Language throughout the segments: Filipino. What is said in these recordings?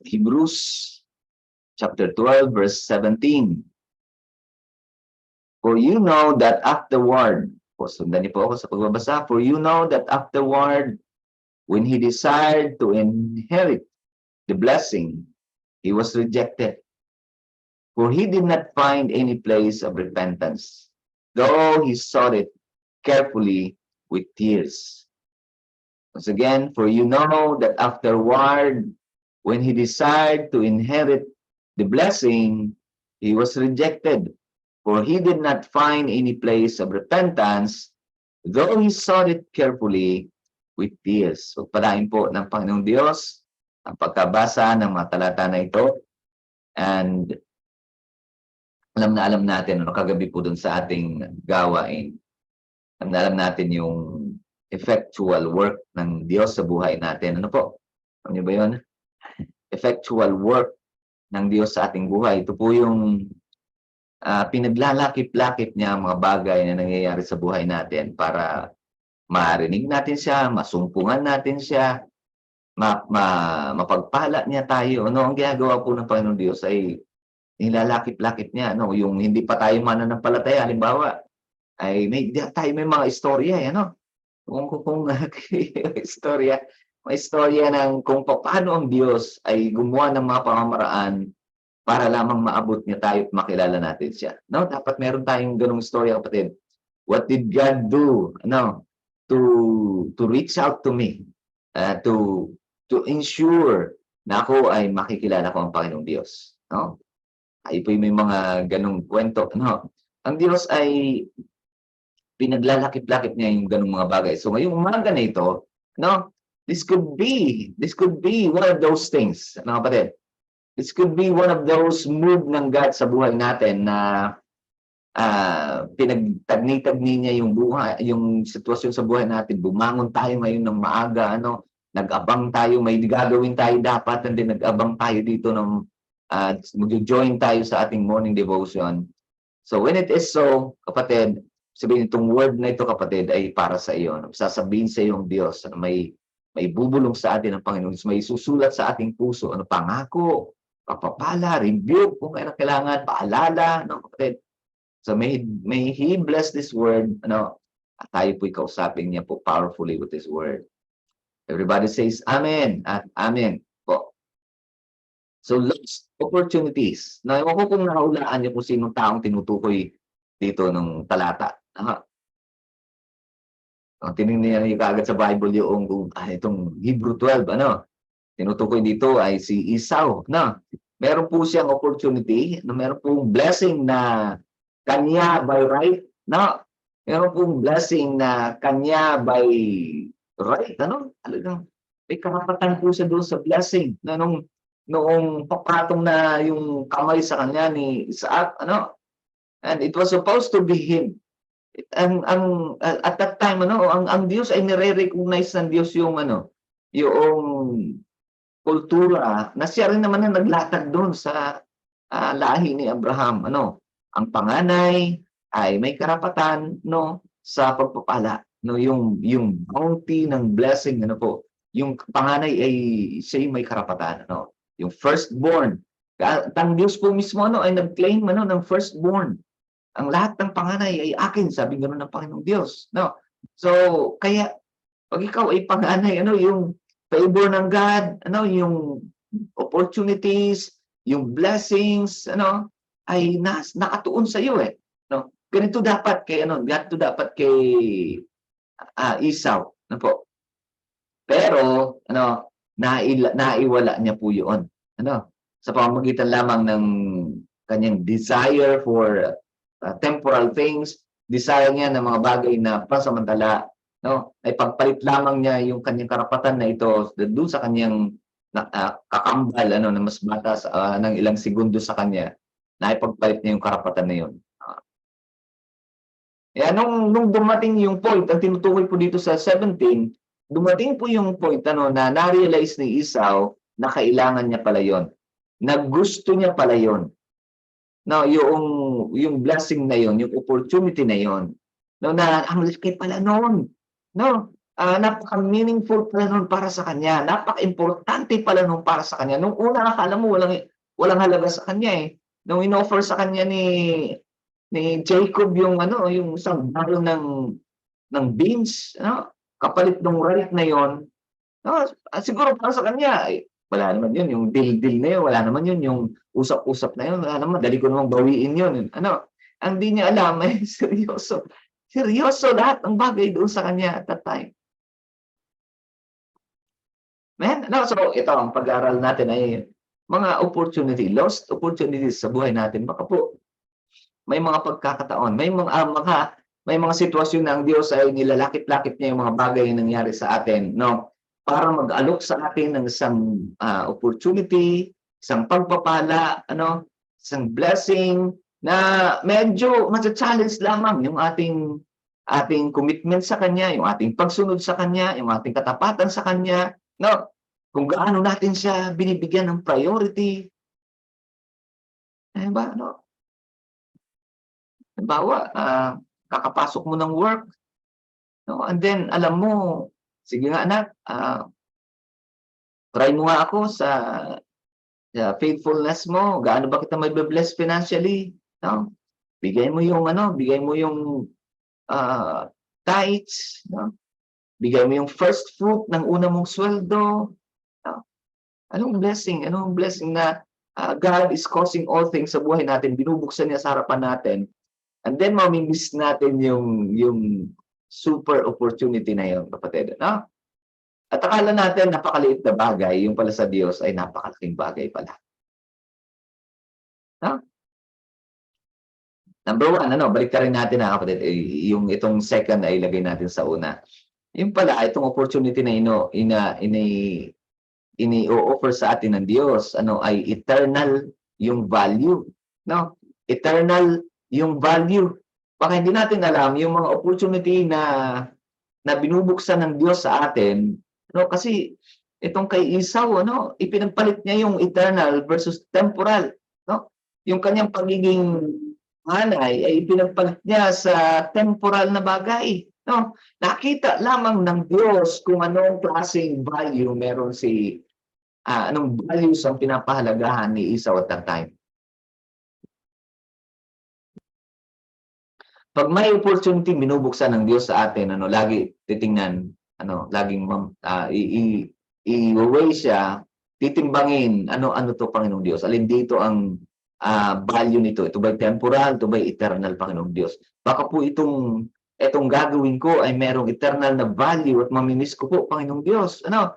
Hebrews chapter 12, verse 17. For you know that afterward, sundan niyo po ako sa pagbabasa, for you know that afterward, when he desired to inherit the blessing, he was rejected. For he did not find any place of repentance, though he sought it carefully with tears. Once again, for you know that afterward, when he desired to inherit the blessing, he was rejected. For he did not find any place of repentance, though he sought it carefully with tears. So, palain po ng Panginoong Diyos ang pagkabasa ng mga talata na ito. And alam natin, kagabi po dun sa ating gawain, alam natin yung effectual work ng Diyos sa buhay natin. Ano po? Alam niyo ba yun? Effectual work ng Diyos sa ating buhay. Ito po yung pinaglalakip-lakip niya ang mga bagay na nangyayari sa buhay natin para marinig natin siya, masumpungan natin siya, mapagpala niya tayo. Ano ang ginagawa po ng Panginoon Diyos ay nilalakip-lakip niya. Ano, yung hindi pa tayo mananampalataya, halimbawa, ay may mga istorya, ano? Kung istorya, may istorya ng kung paano ang Diyos ay gumawa ng mga pamamaraan para lamang maabot niya tayo at makilala natin siya. No, dapat meron tayong ganung istorya, kapatid. What did God do? Ano, to reach out to me, to ensure na ako ay makikilala ko ang Panginoong Diyos. No? Ay po may mga ganung kwento. No? Ang Diyos ay pinaglalakip-lakip niya yung ganung mga bagay. So ngayong umaga na ito, no, this could be one of those things, mga kapatid. This could be one of those move ng God sa buhay natin na pinagtagni-tagni niya yung buhay, yung sitwasyon sa buhay natin. Bumangon tayo ngayon ng maaga, ano, nag-abang tayo, may gagawin tayo dapat, and then nag-abang tayo dito ng mag-join tayo sa ating morning devotion. So when it is so, kapatid, sabihin itong word na ito, kapatid, ay para sa iyo. Sasabihin sa iyo ang Diyos, may bubulong sa atin ng Panginoon, may susulat sa ating puso, ano, pangako, papapala, rebuke kung kailangan, paalala, no, kapatid. So may He bless this word, ano, at tayo po'y kausapin niya po powerfully with His word. Everybody says Amen at Amen po. So lost opportunities. Na ewan ko kung nahulaan niyo kung sinong taong tinutukoy dito ng talata. Tinignan niyo kagad sa Bible yung itong Hebrew 12, ano, tinutukoy dito ay si Esau, no? Meron po siyang opportunity, no? Meron pong blessing na kanya by right, no? Meron pong blessing na kanya by right, ano? Talagang may karapatan po siya doon sa blessing. Na noong papatong na yung kamay sa kanya ni Isaac, ano? And it was supposed to be him. At that time, ano, ang Diyos ay nire-recognize ng Diyos yung ano, yung kultura na siya rin naman na naglatag doon sa lahi ni Abraham. Ano, ang panganay ay may karapatan, no, sa pagpapala, no, yung bounty ng blessing, ano po, yung panganay ay siya may karapatan, ano, yung firstborn. Ang Diyos po mismo, ano, ay nag-claim, ano, ng firstborn. Ang lahat ng panganay ay akin, sabi ganoon ng Panginoong Diyos, no. So kaya pag ikaw ay panganay, ano, yung favor ng God, ano, yung opportunities, yung blessings, ano, ay nakatuon sa iyo, no. Ganito dapat kay Esau, no po. Pero ano, naiwala niya po 'yon, ano, sa pamamagitan lamang ng kanyang desire for temporal things, desire niya ng mga bagay na pansamantala, no, ay pagpalit lamang niya yung kanyang karapatan na ito doon sa kanyang kakambal, ano, na mas bata ng ilang segundo sa kanya, na ipagpalit niya yung karapatan na yun. Kaya nung dumating yung point, ang tinutukoy po dito sa 17, dumating po yung point, ano, na na-realize ni Esau na kailangan niya pala yon, na gusto niya pala yon. No, yung blessing na yon, yung opportunity na yon. No, na ang laki pala noon. No, napaka-meaningful pala nun para sa kanya, napaka-importante pala nun para sa kanya. Nung una akala mo walang halaga sa kanya, eh. Nung inoffer sa kanya ni Jacob yung ano, yung isang baril ng beans, ano, kapalit nung right na yon, siguro para sa kanya, eh, wala naman yun, yung deal-deal na yun, wala naman yun, yung usap-usap na yun, wala naman, dali ko namang bawiin yun, ano. Ang di niya alam ay seryoso, seryoso lahat ng bagay doon sa kanya at that time. Man, ano, so ito ang pag-aaral natin ay mga lost opportunities sa buhay natin. Baka po may mga pagkakataon, may mga sitwasyon na ang Diyos ay nilalakip-lakip niya yung mga bagay na nangyari sa atin, 'no? Para mag-alok sa atin ng isang, opportunity, isang pagpapala, ano, isang blessing na medyo macha-challenge lamang yung ating commitment sa Kanya, yung ating pagsunod sa Kanya, yung ating katapatan sa Kanya, 'no? Kung gaano natin siya binibigyan ng priority, eh, ba, ano, halimbawa, kakapasok mo ng work, 'no, and then alam mo, "Sige nga anak, try mo nga ako sa faithfulness mo, gaano ba kita mabe-bless financially, 'no? Bigay mo yung, tithes, 'no? Bigay mo yung first fruit ng una mong sweldo." 'No? Anong blessing na, God is causing all things sa buhay natin, binubuksan niya sa harapan natin. And then mami-miss natin yung super opportunity na yun, kapatid, 'no? At akala natin napakaliit na bagay, yung pala sa Diyos ay napakalaking bagay pala, 'no? Number one, ano, baliktarin natin, kapatid, yung itong second ay ilagay natin sa una. Yung pala itong opportunity na ini-o-offer sa atin ng Diyos, ano, ay eternal yung value, 'no? Eternal yung value. Baka hindi natin alam yung mga opportunity na binubuksan ng Diyos sa atin, no, kasi itong kay Esau, ano, ipinagpalit niya yung eternal versus temporal, 'no? Yung kanyang pagiging hanay ay ipinagpalit niya sa temporal na bagay, 'no? Nakita lamang ng Diyos kung anong klaseng value meron anong values ang pinapahalagahan ni Esau at that time. 'Pag may opportunity binubuksan ng Diyos sa atin, ano, lagi titingnan, ano, laging i-weigh siya, titimbangin, ano 'to, Panginoong Diyos, alin dito ang, value nito, ito ba'y temporal, ito ba'y eternal, Panginoong Diyos. Baka po itong gagawin ko ay merong eternal na value at mami-miss ko po, Panginoong Diyos, ano,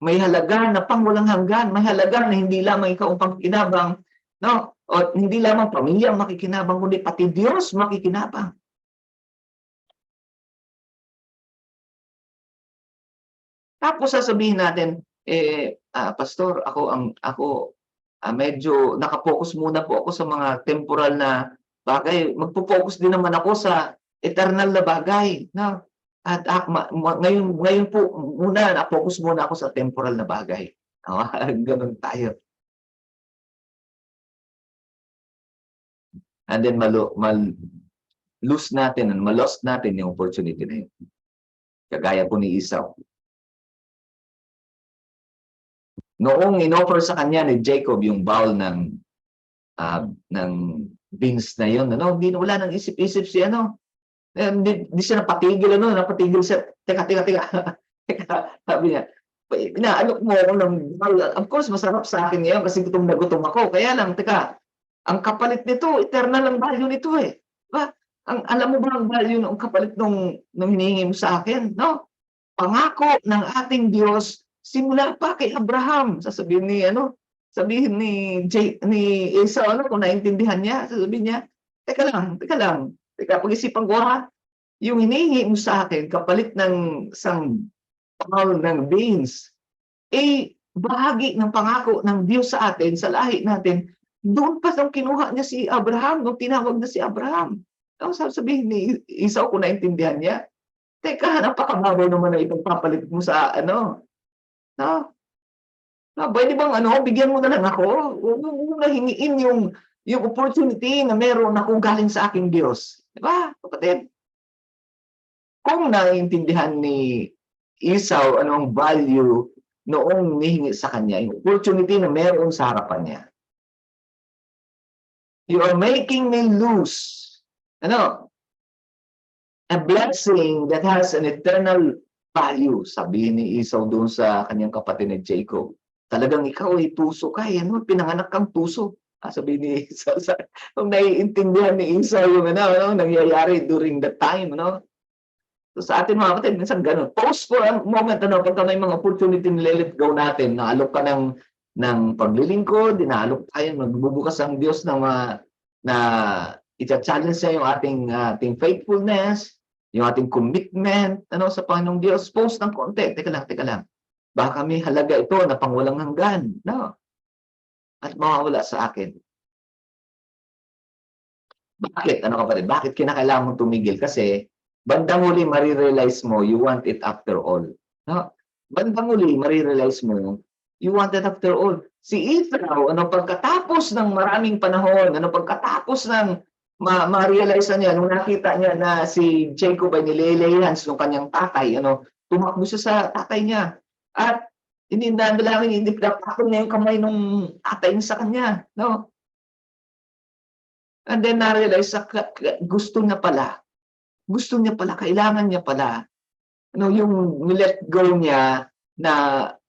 may halaga na pangwalang hanggan, may halaga na hindi lamang ikaw ang pangkinabang, 'no, o hindi lamang pamilya ang makikinabang kundi pati Diyos makikinabang. Tapos sasabihin natin, "Pastor, medyo naka-focus muna po ako sa mga temporal na bagay. Magfo-focus din naman ako sa eternal na bagay, 'no? At, ngayon po muna na-focus muna ako sa temporal na bagay." Oo, gano'n tayo. And then ma-lost natin yung opportunity na yun. Kagaya po ni Esau. Noong inoffer sa kanya ni Jacob yung bowl ng beans na yun, ano, wala nang isip-isip si ano, hindi siya napatigil siya, "Teka, teka, teka." Teka, sabi niya, "Inaalok mo ako ng bowl, of course masarap sa akin ngayon kasi gutom na gutom ako, kaya lang teka, ang kapalit nito, eternal ang value nito, eh." 'Di ba? Alam mo ba ang value nung kapalit nung hinihingi mo sa akin, 'no? Pangako ng ating Diyos simula pa kay Abraham. Sabihin ni Esau, ano, kung naintindihan niya, sasabihin niya, teka lang, pag-isipan ko, ha, yung hinihingi mo sa akin kapalit ng isang bowl ng beans, bahagi ng pangako ng Diyos sa atin, sa lahi natin, doon pa nung kinuha niya si Abraham, nung tinawag na si Abraham. Tapos sasabihin ni Esau, kung naintindihan niya, teka, napakababaw naman na ipagpapalit mo sa ano, 'no? Puwede bang ano, bigyan mo na lang ako, huwag mo na hingiin yung opportunity na meron ako galing sa aking Diyos, 'di ba, kapatid? Kung naiintindihan Esau ano ang value noong hinihingi sa kanya, yung opportunity na meron sa harapan niya. You are making me lose, ano, a blessing that has an eternal value. Sabihin ni Esau doon sa kanyang kapatid ni Jacob. Talagang ikaw ay tuso ka, ano, pinanganak kang tuso. Sabihin ni Esau, nung naiintindihan ni Esau yung ano, nangyayari during that time, ano. So sa atin mga kapatid, minsan ganun. Pause for a moment, ano, pagka may mga opportunity let go natin, naalok ka ng paglilingkod, dinaalok tayo, magbubukas ang Diyos ng mga, na i-challenge niya yung ating faithfulness, yung ating commitment, ano, sa Panginoong Diyos. Pause ng konti, teka lang. Baka may halaga ito na pangwalang hanggan, no? At mawawala sa akin. Bakit? Ano kapatid? Bakit kinakailangan mong tumigil? Kasi bandang huli, marirealize mo, you want it after all. No? Bandang huli, marirealize mo, you want it after all. Si Esau, ano, pagkatapos ng maraming panahon, ano, pagkatapos ng ma-realize niya, nung nakita niya na si Jacob ay nililay-hands ng kanyang tatay, ano, tumakbo siya sa tatay niya. At hindi nandalangin, hindi pinapakon niya yung kamay ng tatay niya sa kanya. No? And then na-realize, gusto niya pala, kailangan niya pala, ano, yung let go niya na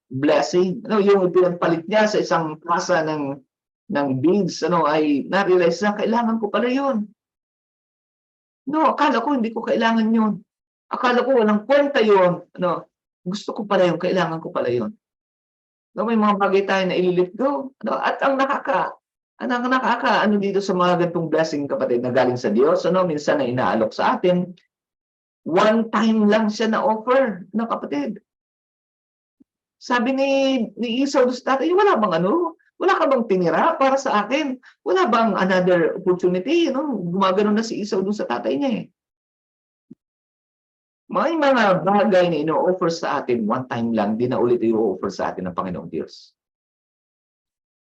blessing, ano, yung pinagpalit niya sa isang tasa ng beads, ano, ay na-realize na kailangan ko pala yun. No, akala ko hindi ko kailangan yun. Akala ko walang kwenta yun. Ano, gusto ko pala yun, kailangan ko pala yun. No, may mga bagay tayo na i-let go. Ano, at ang ano dito sa mga ganitong blessing, kapatid, na galing sa Diyos, ano, minsan na inaalok sa atin, one time lang siya na offer, no, kapatid. Sabi ni Esau sa tatay, wala ka bang tinira para sa akin? Wala bang another opportunity? No? Gumagano na si Esau doon sa tatay niya eh. May mga bagay na ino-offer sa atin, one time lang, di na ulit i-offer sa atin ng Panginoong Diyos.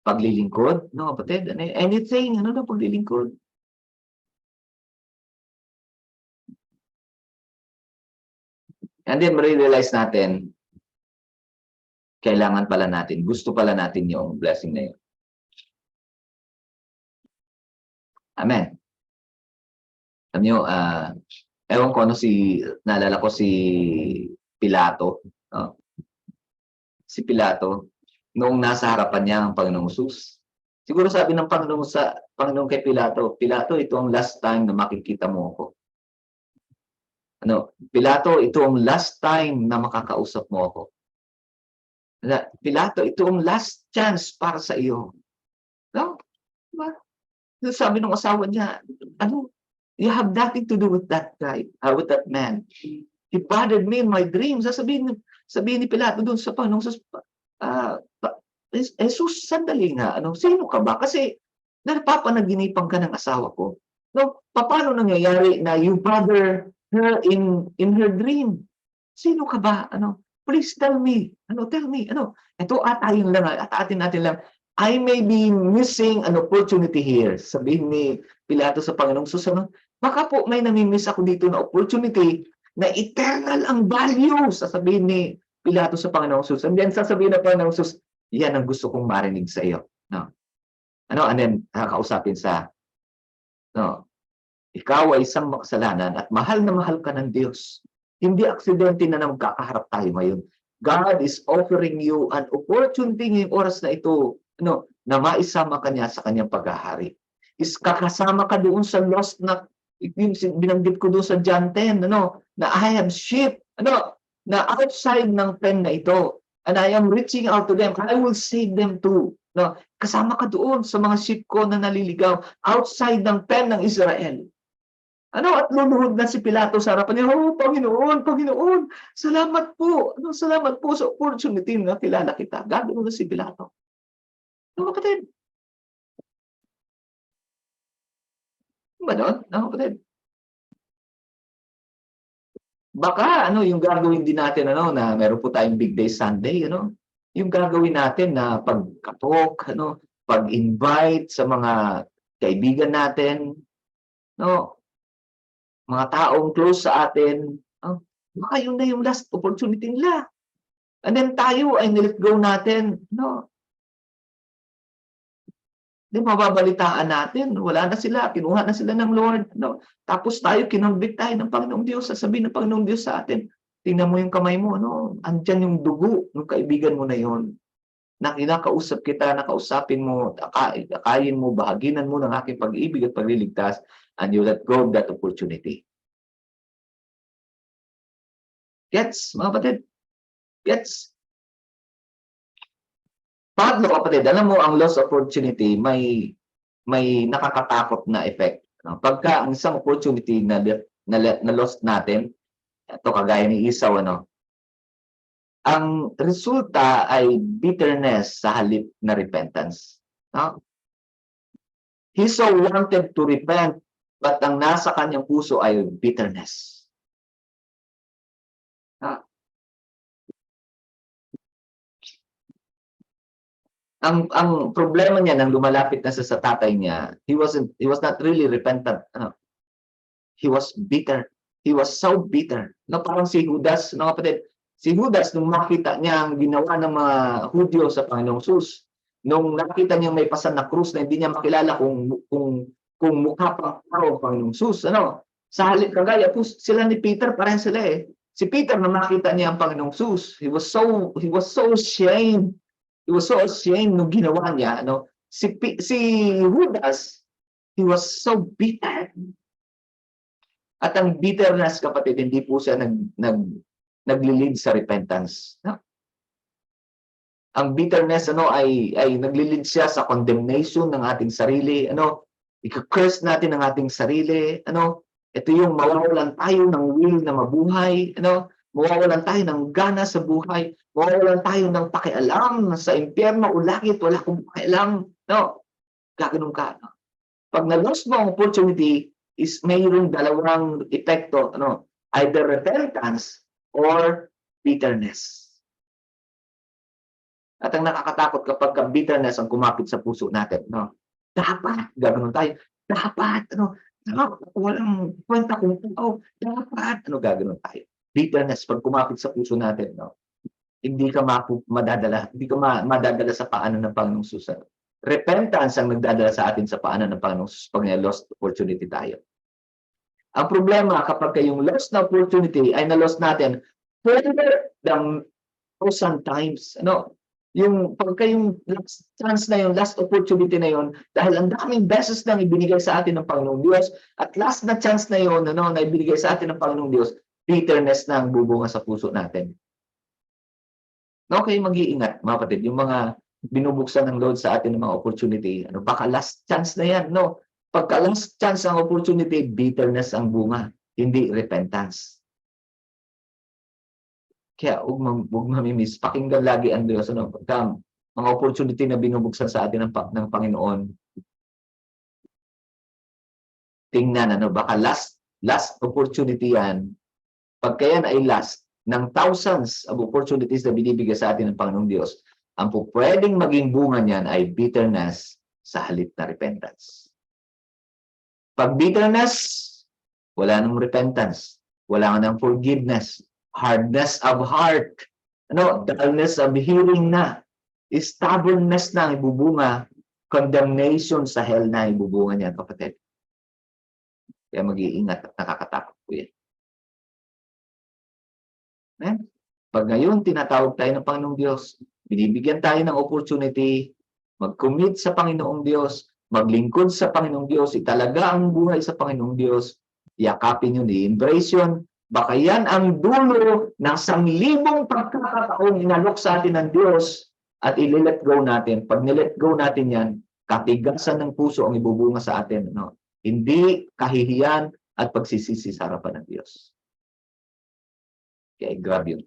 Paglilingkod, no, kapatid, anything, ano na paglilingkod. And then, ma-realize natin, kailangan pala natin, gusto pala natin yung blessing na yun. Amen. Alam nyo, ewan ko ano naalala ko si Pilato. No? Si Pilato, noong nasa harapan niya ang Panginoong Hesus. Siguro sabi ng Panginoon kay Pilato, Pilato, ito ang last time na makikita mo ako. Ano, Pilato, ito ang last time na makakausap mo ako. Pilato, ito ang last chance para sa iyo. No? Diba? Sabi ng asawa niya, ano, you have nothing to do with that guy, with that man. He bothered me in my dreams. Sabihin ni Pilato doon sa Panginoong Hesus, Jesus, sandali nga, ano, sino ka ba? Kasi napapanaginipan ka ng asawa ko. No, paano nangyayari na you bother her in her dream? Sino ka ba? Ano? Please tell me. Tell me. Ito atayin lang, atin natin lang. I may be missing an opportunity here. Sabihin ni Pilato sa Panginoong Hesus, baka po may namimiss ako dito na opportunity na eternal ang value. Sasabihin ni Pilato sa Panginoong Hesus. And then sasabihin ng Panginoong Hesus, yan ang gusto kong marinig sa iyo. No? And then kakausapin no, ikaw ay isang makasalanan at mahal na mahal ka ng Diyos. Hindi aksidente na magkakaharap tayo ngayon. God is offering you an opportunity ngayong oras na ito, na maisama ka niya sa kanyang paghahari. Kakasama ka doon sa lost na, yung binanggit ko doon sa John 10, na I have sheep, na outside ng pen na ito, and I am reaching out to them. I will save them too. No, kasama ka doon sa mga sheep ko na naliligaw outside ng pen ng Israel. At luluhod na si Pilato sa harapan niya, oh, Panginoon, salamat po. Salamat po sa opportunity na kilala kita. Gagawin na si Pilato. Kapatid. Ba doon? Kapatid. Baka, yung gagawin din natin, na meron po tayong Big Day Sunday, yung gagawin natin na pagkatok, pag-invite sa mga kaibigan natin, mga taong close sa atin, Baka yun na yung last opportunity nila. And then tayo ay nilet go natin. No? Di mababalitaan natin, wala na sila, kinuha na sila ng Lord. No? Tapos tayo, kinonvict tayo ng Panginoong Diyos, sasabihin ng Panginoong Diyos sa atin, tingnan mo yung kamay mo, no? Andyan yung dugo ng kaibigan mo na yon. Na kinakausap kita, nakausapin mo, akayin mo, bahaginan mo ng aking pag-ibig at pagliligtas, and you let go of that opportunity. Gets, mga kapatid? Gets? Pangatlo, kapatid, alam mo, ang lost opportunity may nakakatakot na effect. No? Pagka ang isang opportunity na lost natin, ito kagaya ni Esau, ano, ang resulta ay bitterness sa halip na repentance. No? He so wanted to repent, but ang nasa kanyang puso ay bitterness. No? Ang problema niya nang lumalapit na sa tatay niya, he was not really repentant. He was bitter. He was so bitter. No, parang si Judas, no kapatid. Si Judas, nung makita niya ang ginawa ng mga Hudyo sa Panginoong Sus, nung nakita niya may pasan na krus na hindi niya makilala kung mukha pang tao ang Panginoong Sus, ano? Sa halip kagaya po sila ni Peter, parang sila eh. Si Peter, nung nakita niya ang Panginoong Sus, he was so ashamed. He was so ashamed nung ginawa niya, ano? Si Judas, he was so bitter. At ang bitterness, kapatid, hindi po siya nagli-lead sa repentance. No? Ang bitterness ay nagli-lead siya sa condemnation ng ating sarili. Ano? I-curse natin ang ating sarili. Ano? Ito yung mawawalan tayo ng will na mabuhay. Ano? Mawawalan tayo ng gana sa buhay. Mawawalan tayo ng pakialam sa impyerno o langit. Wala akong pakialam. No? Gaganon ka. No? Pag na-lost mo ang opportunity, is mayroong dalawang epekto, ano, either repentance or bitterness. At ang nakakatakot kapag ka bitterness ang kumapit sa puso natin, no? Dapat, gagawin tayo, dapat, ano, walang kwenta kung dapat, ano, gagawin tayo. Bitterness, pag kumapit sa puso natin, no? Hindi ka madadala sa paanan ng Panginoong Sus. Repentance ang nagdadala sa atin sa paanan ng Panginoong Sus pag lost opportunity tayo. Ang problema kapag yung lost na opportunity ay na-lost natin further than 1,000 times. Ano? Yung pagka yung last chance na yun, last opportunity na yun, dahil ang daming beses nang ibinigay sa atin ng Panginoong Diyos, at last na chance na yun, ano, na ibinigay sa atin ng Panginoong Diyos, bitterness na ang bubunga sa puso natin. Okay, mag-iingat, mga kapatid, yung mga binubuksan ng Lord sa atin ng mga opportunity, ano, baka last chance na yan, no? Pagka last chance ang opportunity, bitterness ang bunga, hindi repentance. Kaya huwag mamimiss. Pakinggan lagi ang Diyos. Ano? Pagka mga opportunity na binubuksan sa atin ng Panginoon, tingnan, ano, baka last opportunity yan. Pagka yan ay last ng thousands of opportunities na binibigay sa atin ng Panginoong Diyos, ang pwedeng maging bunga niyan ay bitterness sa halip na repentance. Pag bitterness, wala nang repentance, wala nang forgiveness, hardness of heart, ano, dullness of hearing na, stubbornness na ibubunga, condemnation sa hell na ibubunga niya, kapatid. Kaya mag-iingat at nakakatakot po yan. Pag ngayon, tinatawag tayo ng Panginoong Diyos, binibigyan tayo ng opportunity, mag-commit sa Panginoong Diyos, maglingkod sa Panginoong Diyos, italaga ang buhay sa Panginoong Diyos, yakapin yun, i-embrace yun. Baka yan ang dulo ng 1,000 pagkakataong inalok sa atin ng Diyos at i-let go natin. Pag nilet go natin yan, katigasan ng puso ang ibubunga sa atin. No? Hindi kahihiyan at pagsisisi sa harapan ng Diyos. Kaya grab yun.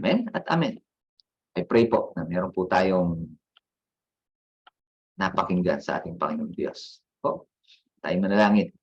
Amen at amen. I pray po na meron po tayong napakinggan sa ating Panginoong Diyos. Po, tayo manalangin.